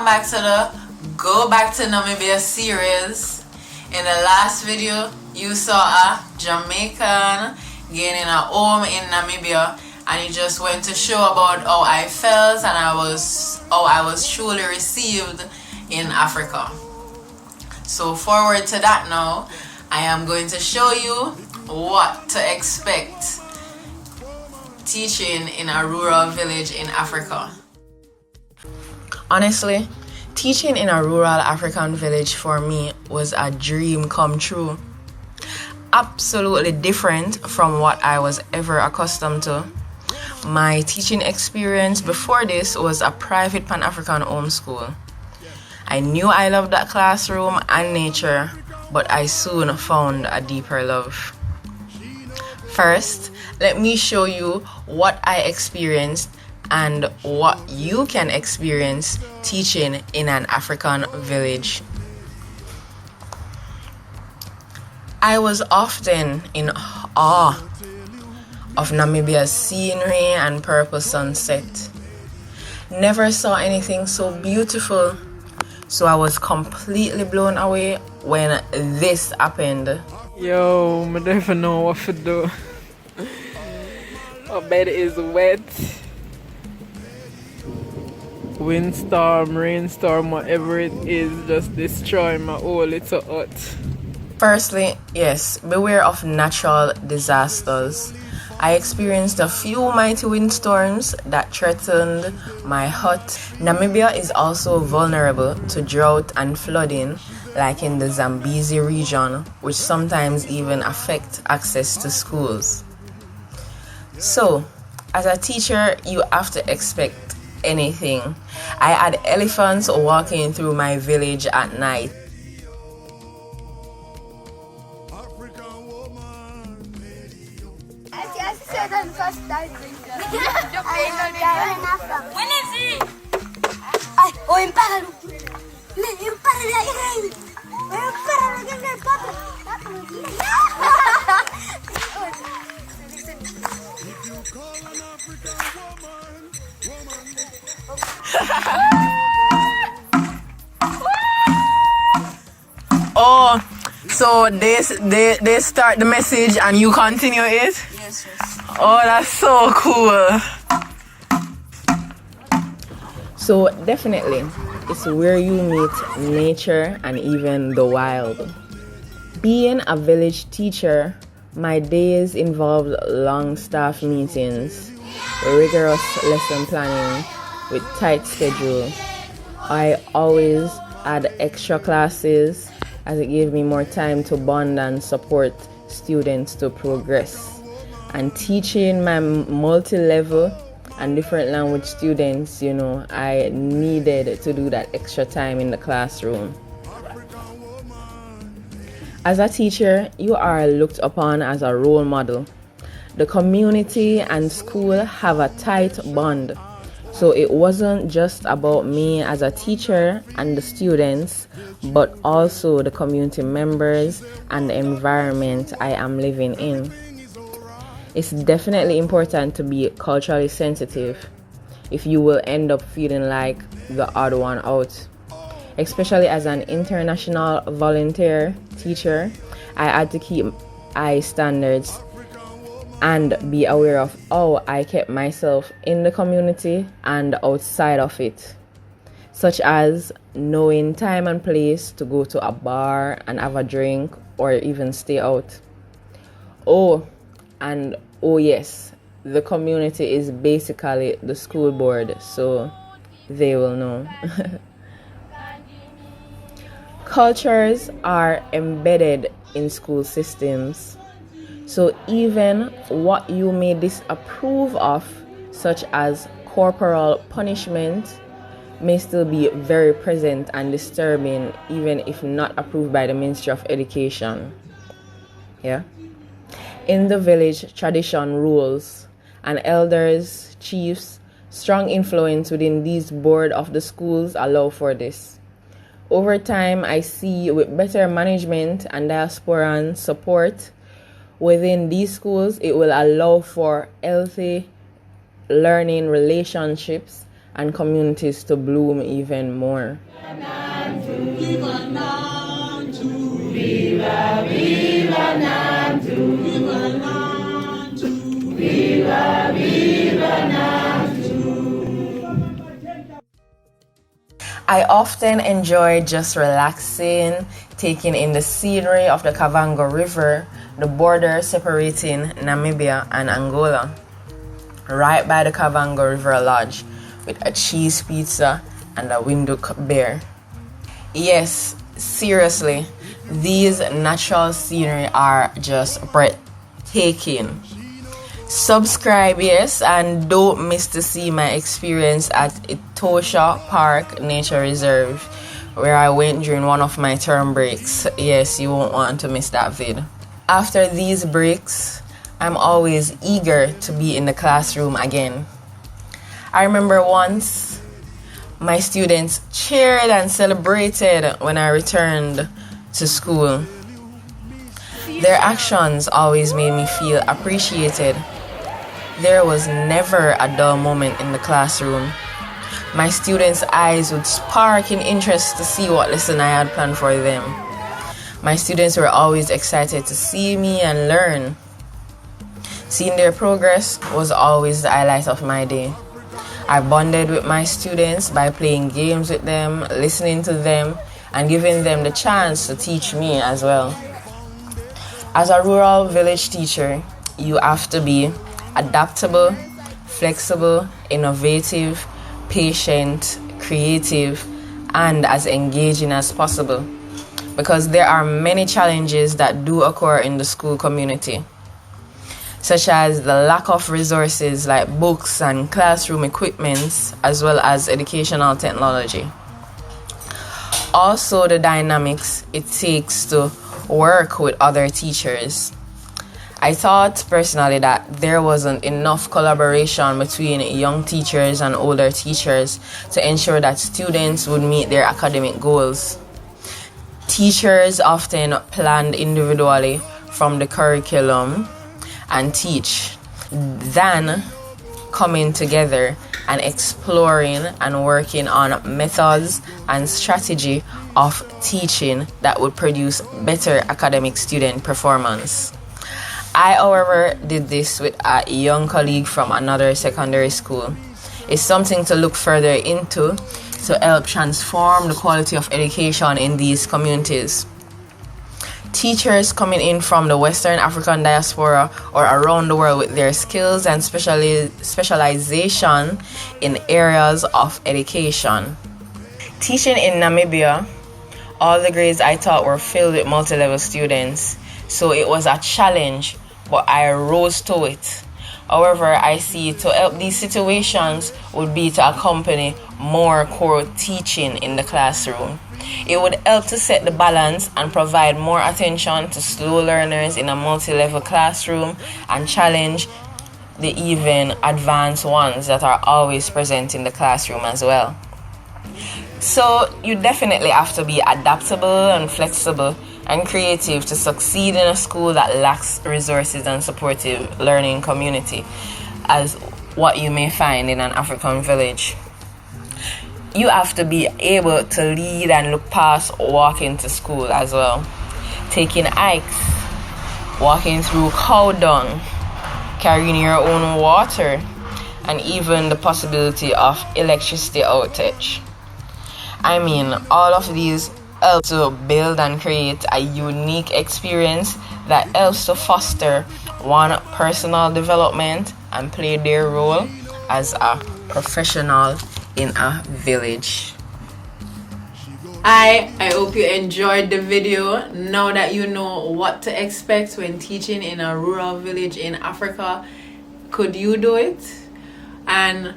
welcome back to the Go Back to Namibia series. In the last video, you saw a Jamaican gaining a home in Namibia, and he just went to show about how I felt and how I was truly received in Africa. So forward to that now, I am going to show you what to expect teaching in a rural village in Africa. Honestly, teaching in a rural African village for me was a dream come true. Absolutely different from what I was ever accustomed to. My teaching experience before this was a private Pan-African homeschool. I knew I loved that classroom and nature, but I soon found a deeper love. First, let me show you what I experienced and what you can experience teaching in an African village. I was often in awe of Namibia's scenery and purple sunset. Never saw anything so beautiful, so I was completely blown away when this happened. Yo, I don't even know what to do. My bed is wet. Windstorm, rainstorm, whatever it is, just destroying my whole little hut. Firstly, yes, beware of natural disasters. I experienced a few mighty windstorms that threatened my hut. Namibia is also vulnerable to drought and flooding, like in the Zambezi region, which sometimes even affect access to schools. So, as a teacher, you have to expect anything. I had elephants walking through my village at night. When is he? Oh, impáralo. Impáralo ahí. Impáralo que me pasa. Oh, so they start the message and you continue it? Yes. Oh, that's so cool. So definitely, it's where you meet nature and even the wild. Being a village teacher, my days involved long staff meetings, rigorous lesson planning with tight schedule. I always had extra classes as it gave me more time to bond and support students to progress. And teaching my multi-level and different language students, I needed to do that extra time in the classroom. As a teacher, you are looked upon as a role model. The community and school have a tight bond. So it wasn't just about me as a teacher and the students, but also the community members and the environment I am living in. It's definitely important to be culturally sensitive if you will end up feeling like the odd one out. Especially as an international volunteer teacher, I had to keep high standards and be aware of how I kept myself in the community and outside of it, such as knowing time and place to go to a bar and have a drink or even stay out. Oh yes, the community is basically the school board, so they will know. Cultures are embedded in school systems. So even what you may disapprove of, such as corporal punishment, may still be very present and disturbing, even if not approved by the Ministry of Education. Yeah. In the village, tradition rules, and elders, chiefs, strong influence within these board of the schools allow for this. Over time, I see with better management and diasporan support within these schools, it will allow for healthy learning relationships and communities to bloom even more. I often enjoy just relaxing, taking in the scenery of the Kavango River, the border separating Namibia and Angola. Right by the Kavango River Lodge with a cheese pizza and a Windhoek beer. Yes, seriously, these natural scenery are just breathtaking. Subscribe, yes, and don't miss to see my experience at Etosha Park Nature Reserve, where I went during one of my term breaks. Yes, you won't want to miss that vid. After these breaks, I'm always eager to be in the classroom again. I remember once my students cheered and celebrated when I returned to school. Their actions always made me feel appreciated. There was never a dull moment in the classroom. My students' eyes would spark in interest to see what lesson I had planned for them. My students were always excited to see me and learn. Seeing their progress was always the highlight of my day. I bonded with my students by playing games with them, listening to them, and giving them the chance to teach me as well. As a rural village teacher, you have to be adaptable, flexible, innovative, patient, creative, and as engaging as possible, because there are many challenges that do occur in the school community, such as the lack of resources like books and classroom equipment, as well as educational technology. Also, the dynamics it takes to work with other teachers. I thought personally that there wasn't enough collaboration between young teachers and older teachers to ensure that students would meet their academic goals. Teachers often planned individually from the curriculum and teach, than coming together and exploring and working on methods and strategy of teaching that would produce better academic student performance. I, however, did this with a young colleague from another secondary school. It's something to look further into to help transform the quality of education in these communities. Teachers coming in from the Western African diaspora or around the world with their skills and specialization in areas of education. Teaching in Namibia, all the grades I taught were filled with multi-level students, so it was a challenge, but I rose to it. However, I see to help these situations would be to accompany more core teaching in the classroom. It would help to set the balance and provide more attention to slow learners in a multi-level classroom and challenge the even advanced ones that are always present in the classroom as well. So you definitely have to be adaptable and flexible and creative to succeed in a school that lacks resources and supportive learning community, as what you may find in an African village. You have to be able to lead and look past walking to school as well, taking hikes, walking through cow dung, carrying your own water, and even the possibility of electricity outage. I mean, all of these help to build and create a unique experience that helps to foster one personal development and play their role as a professional in a village. I hope you enjoyed the video. Now that you know what to expect when teaching in a rural village in Africa, could you do it? And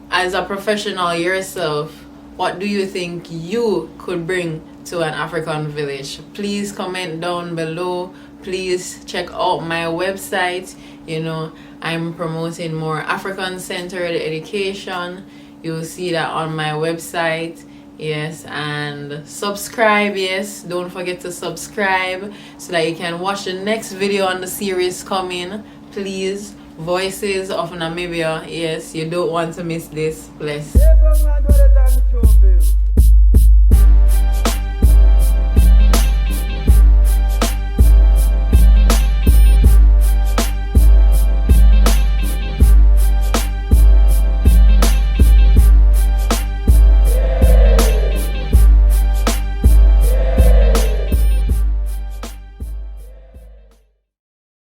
as a professional yourself, what do you think you could bring to an African village? Please comment down below. Please check out my website. You know, I'm promoting more African-centered education. You'll see that on my website. Yes, and subscribe. Yes, don't forget to subscribe so that you can watch the next video on the series coming. Please Voices of Namibia. Yes, you don't want to miss this. Bless.